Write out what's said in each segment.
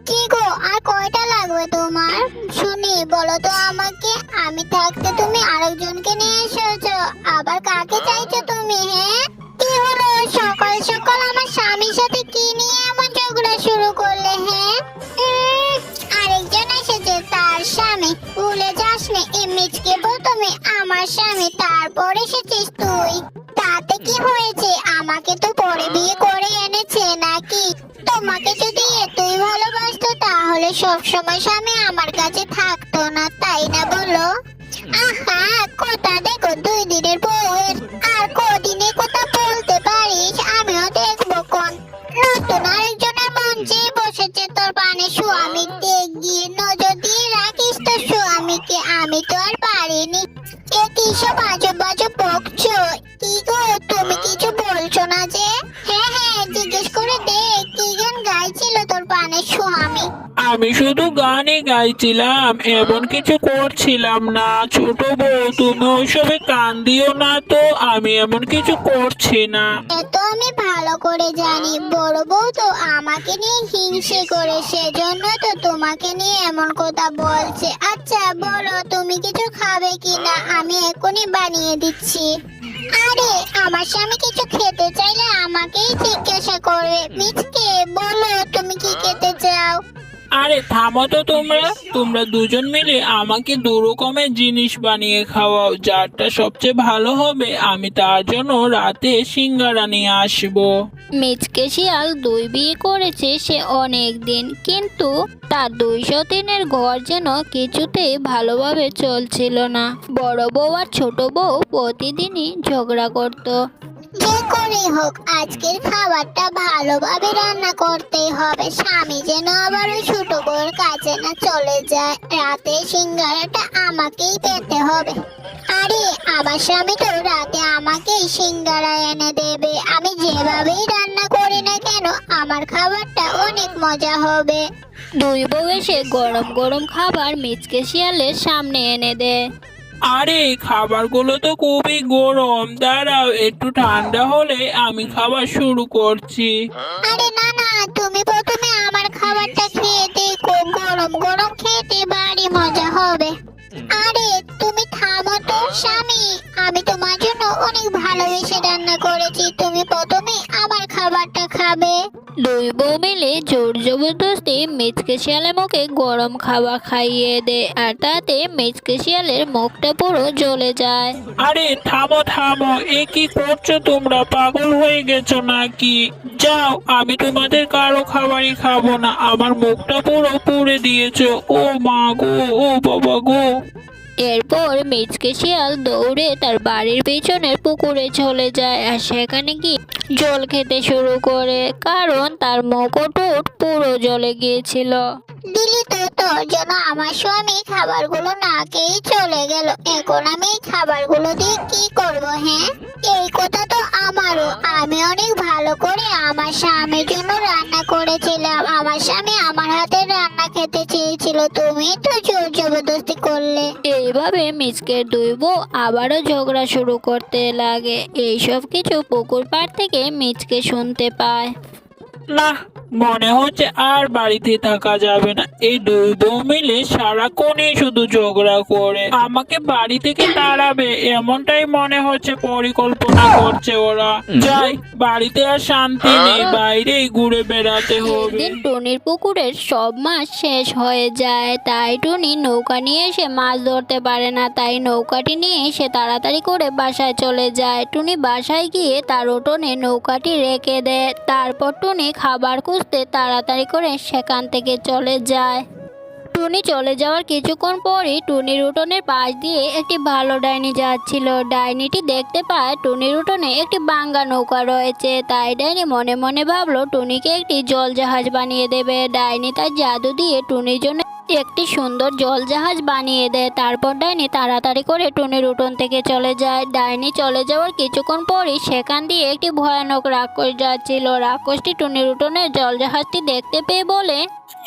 কি গো, আর কয়টা লাগবে তোমার? শুনি, বলো তো আমাকে। আমি থাকতে তুমি আরেকজনকে নিয়ে এসেছো, আবার কাকে চাইছো তুমি? হ্যাঁ, কি হলো সকাল সকাল আমার স্বামীর সাথে কি নিয়ে এমন ঝগড়া শুরু করলে? হ্যাঁ, আরেকজন এসেছে, তার স্বামী। ভুলে যাসনি ইমেজকে প্রথমে আমার স্বামী, তারপর এসেছিস তুই। তাতে কি হয়েছে? আমাকে তো পরে বিয়ে করে এনেছে নাকি? তোমাকে যদি এতই ভালোবাসতো তাহলে সব সময় স্বামী আমার কাছে থাকতো না, তাই না বলো? আহা, কথা দেখো 2 দিনের বউয়ের, আর কদিনে কথা বলতে পারিস? আমিও দেখবো কোন নতুন আরেকজনের মন চেয়ে বসেছে তোর পানে। স্বামীর দিক দিয়ে নজর দিয়ে রাখিস তোর স্বামীকে। আমি তো আর পারিনি। এ কি সব আজব আজব বকছো? কি গো, তুমি কিছু বলছো না যে? হ্যাঁ হ্যাঁ, জিজ্ঞেস করে দেখ কি গান গাইছিল তোর পানের স্বামী। আমি শুধু গানই গাইছিলাম, এমন কিছু করছিলাম না। ছোট বউ, তুমি ওইসবে কান দিও না তো, আমি এমন কিছু করছি না। এ তো আমি ভালো করে জানি, বড় বউ তো আমাকে নিয়ে হিংসে করে, সেজন্য তো তোমাকে নিয়ে এমন কথা বলছে। আচ্ছা বলো, তুমি কিছু খাবে কিনা? আমি এখনই বানিয়ে দিচ্ছি। আরে, আমার স্বামী কিছু খেতে চাইলে আমাকেই জিজ্ঞাসা করবে। মিচকে, বলো তুমি কি খেতে চাও? আরে থামো তো তোমরা। তোমরা দুজন মিলে আমাকে 2 রকমের জিনিস বানিয়ে খাওয়াও, যারটা সবচেয়ে ভালো হবে আমি তার জন্য রাতে সিঙ্গারা নিয়ে আসবো। মিচকে শিয়াল 2 বিয়ে করেছে সে অনেক দিন, কিন্তু তার 2 সতীনের ঘর যেন কিছুতেই ভালোভাবে চলছিল না। বড় বউ আর ছোট বউ প্রতিদিনই ঝগড়া করত। যে করেই হোক, আজকের খাবারটা ভালোভাবে রান্না করতেই হবে। স্বামী যেন আবার ওই ছোট বউর কাছে না চলে যায়। রাতে সিঙ্গারাটা আমাকেই পেতে হবে। আরে, আমার স্বামী তো রাতে আমাকেই সিঙ্গারা এনে দেবে। আমি যেভাবেই রান্না করি না কেন, আমার খাবারটা অনেক মজা হবে। 2 বউ এসে গরম গরম খাবার মিচকে শিয়ালের সামনে এনে দেয়। আরে খাবারগুলো তো খুবই গরম, দাঁড়াও একটু ঠান্ডা হলে আমি খাবার শুরু করছি। আরে না না, তুমি প্রথমে আমার খাবারটা খেয়ে দেখো, গরম গরম খেতে ভারী মজা হবে। আরে তুমি থামো তো স্বামী, আমি তোমার জন্য অনেক ভালোবেসে রান্না করেছি, তুমি প্রথমে আমার খাবারটা খাবে। 2 বউ মিলে জোর জবরদস্তি মিচকে শিয়ালের মুখে গরম খাবার খাইয়ে দেয়, আর তাতে মিচকে শিয়ালের মুখটা পুরো জ্বলে যায়। আরে থামো থামো, এ কি করছো তোমরা? পাগল হয়ে গেছো নাকি? যাও, আমি তোমাদের কারো খাবারই খাবো না। আমার মুখটা পুরো পুড়ে দিয়েছো। ও মা গো, ও বাবা গো। এরপর মিচকে শিয়াল দৌড়ে তার বাড়ির পেছনের পুকুরে চলে যায়, আর সেখানে গিয়ে জল খেতে শুরু করে, কারণ তার মুখটুট পুরো জ্বলে গিয়েছিল। দিলি তো তোর জন্য আমার স্বামী খাবারগুলো না খেয়েই চলে গেল। এখন আমি এই খাবারগুলো দিয়ে কি করব? হ্যাঁ, এই কথা তো আমারও। আমি অনেক ভালো করে আমার স্বামীর জন্য রান্না করেছিলাম। আমার স্বামী আমার হাতে রান্না খেতে চেয়েছিল, তুমি তো জোর জবরদস্তি করলে। এইভাবে মিচকের 2 বউ আবারও ঝগড়া শুরু করতে লাগে। এইসব কিছু পুকুর পাড় থেকে মিচকে শুনতে পায়। না, মনে হচ্ছে আর বাড়িতে থাকা যাবে না। এই 2 বউ মিলে সারাক্ষণই শুধু ঝগড়া করে আমাকে বাড়ি থেকে তাড়াবে, এমনটাই মনে হচ্ছে পরিকল্পনা করছে ওরা। যাই, বাড়িতে আর শান্তি নেই, বাইরেই ঘুরে বেড়াতে হবে। একদিন টুনির পুকুরের সব মাছ শেষ হয়ে যায়, তাই টুনি নৌকা নিয়ে এসে মাছ ধরতে পারে না। তাই নৌকাটি নিয়ে সে তাড়াতাড়ি করে বাসায় চলে যায়। টুনি বাসায় গিয়ে তার উঠোনে নৌকাটি রেখে দেয়। তারপর টুনি খাবার খুঁজতে তাড়াতাড়ি করে সেখান থেকে চলে যায়। টুনি চলে যাওয়ার কিছুক্ষণ পরই টুনির উঠোনের পাশ দিয়ে একটি ভালো ডাইনি যাচ্ছিল। ডাইনিটি দেখতে পায় টুনির উঠোনে একটি ভাঙা নৌকা রয়েছে, তাই ডাইনি মনে মনে ভাবলো টুনিকে একটি জলজাহাজ বানিয়ে দেবে। ডাইনি তার জাদু দিয়ে টুনির জন্য একটি সুন্দর জলজাহাজ বানিয়ে দেয়। তারপর ডাইনি তাড়াতাড়ি করে টুনির উঠোন থেকে চলে যায়। ডাইনি চলে যাওয়ার কিছুক্ষণ পরই সেখান দিয়ে একটি ভয়ানক রাক্ষস যাচ্ছিল। রাক্ষসটি টুনির উঠোনের জলজাহাজটি দেখতে পেয়ে বলে,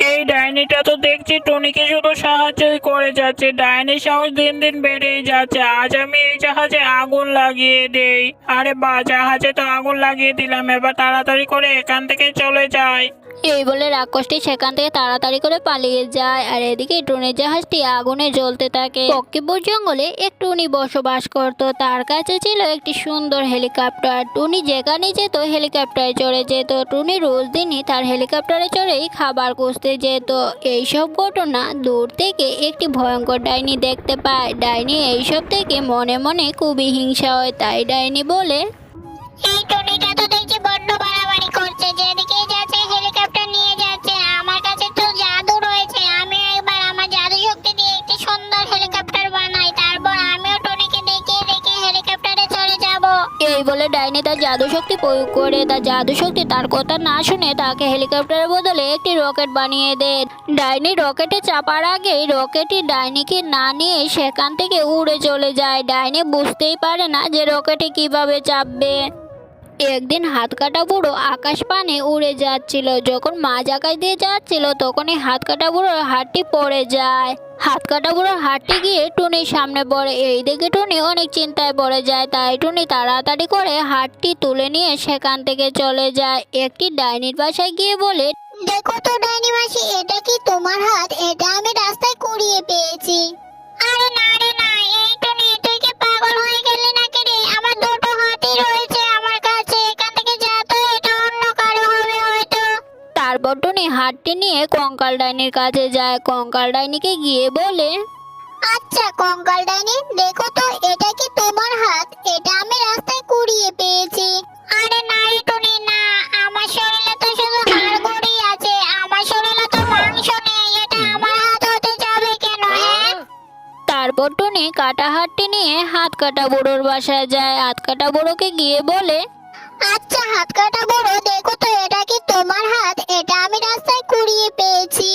এই ডাইনিটা তো দেখছি টুনিকে শুধু সাহায্যই করে যাচ্ছে। ডাইনির সাহস দিন দিন বেড়েই যাচ্ছে। আজ আমি এই জাহাজে আগুন লাগিয়ে দেই। আরে বা, জাহাজে তো আগুন লাগিয়ে দিলাম, এবার তাড়াতাড়ি করে এখান থেকে চলে যাই। এই বলে রাক্ষসটি সেখান থেকে তাড়াতাড়ি করে পালিয়ে যায়। আর এদিকে টুনির জাহাজটি আগুনে জ্বলতে থাকে। পক্ষীপুর জঙ্গলে এক টুনি বসবাস করত। তার কাছে ছিল একটি সুন্দর হেলিকপ্টার। টুনি যেখানে যেত হেলিকপ্টারে চড়ে যেত। টুনি রোজ দিনই তার হেলিকপ্টারে চড়েই খাবার খুঁজতে যেত। এইসব ঘটনা দূর থেকে একটি ভয়ঙ্কর ডাইনি দেখতে পায়। ডাইনি এইসব থেকে মনে মনে খুবই হিংসা হয়। তাই ডাইনি বলে, এই টুনিটা তো দেখছি বড্ড বাড়াবাড়ি করছে, যেদিকে যাচ্ছে হেলিকপ্টার নিয়ে যাচ্ছে। আমার কাছে তো জাদু রয়েছে, আমি একবার আমার জাদু শক্তি দিয়ে একটি সুন্দর হেলিকপ্টার বানাই, তারপর আমিও টুনিকে দেখিয়ে দেখিয়ে হেলিকপ্টারে চলে যাব। এই বলে ডাইনি তার জাদু শক্তি প্রয়োগ করে। তার জাদু শক্তি তার কথা না শুনে তাকে হেলিকপ্টারের বদলে একটি রকেট বানিয়ে দেয়। ডাইনি রকেটে চাপার আগেই রকেটটি ডাইনিকে না নিয়ে সেখান থেকে উড়ে চলে যায়। ডাইনি বুঝতেই পারে না যে রকেটে কিভাবে চাপবে। একদিন হাতকাটা বুড়ো আকাশ পানে উড়ে যাচ্ছিল। যখন মাঝ আকাশ দিয়ে যাচ্ছিল তখনই হাতকাটা বুড়োর হাতটি পড়ে যায়। হাতকাটা বুড়োর হাতটি গিয়ে টুনির সামনে পড়ে। এই দেখে টুনি অনেক চিন্তায় পড়ে যায়। তাই টুনি তাড়াতাড়ি করে হাতটি তুলে নিয়ে সেখান থেকে চলে যায়। একটি ডাইনির বাসায় গিয়ে বলে, দেখো তো ডাইনি মাসি, এটা কি তোমার হাত? এটা আমি রাস্তায় কুড়িয়ে পেয়েছি। আরে না রে না, এই টুনি তুই কি পাগল হয়ে গেলি নাকি রে? আমার দুটো হাতই রয়েছে আমার কাছে, এখান থেকে যা তো, এটা অন্য কারো হবে হয়তো। তারপর টুনি হাতটি নিয়ে কঙ্কাল ডাইনির কাছে যায়। কঙ্কাল ডাইনিকে গিয়ে বলে, আচ্ছা কঙ্কাল ডাইনি, দেখো তো এটা কি তোমার হাত? এটা আমি রাস্তায় কুড়িয়ে পেয়েছি। আরে না রে টুনি না, আমার শরীরে তো শুধু হাড়গোড়ই আছে, আমার শরীরে তো মাংস নেই, এটা আমার হাত হতে যাবে কেন? হ্যাঁ, তারপর টুনি কাটা হাতটি নিয়ে হাত কাটা বুড়োর বাসায় যায়। হাত কাটা বুড়োকে গিয়ে বলে, আচ্ছা হাত কাটা বুড়ো, দেখো তো এটা কি তোমার হাত? এটা আমি রাস্তায় কুড়িয়ে পেয়েছি।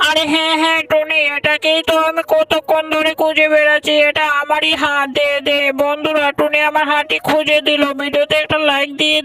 আরে হ্যাঁ হ্যাঁ টুনি, এটাকেই তো আমি কতক্ষণ ধরে খুঁজে বেড়াচ্ছি। এটা আমারই হাত। দে দে বন্ধুরা, টুনি আমার হাতটি খুঁজে দিল। ভিডিওতে একটা লাইক দিয়ে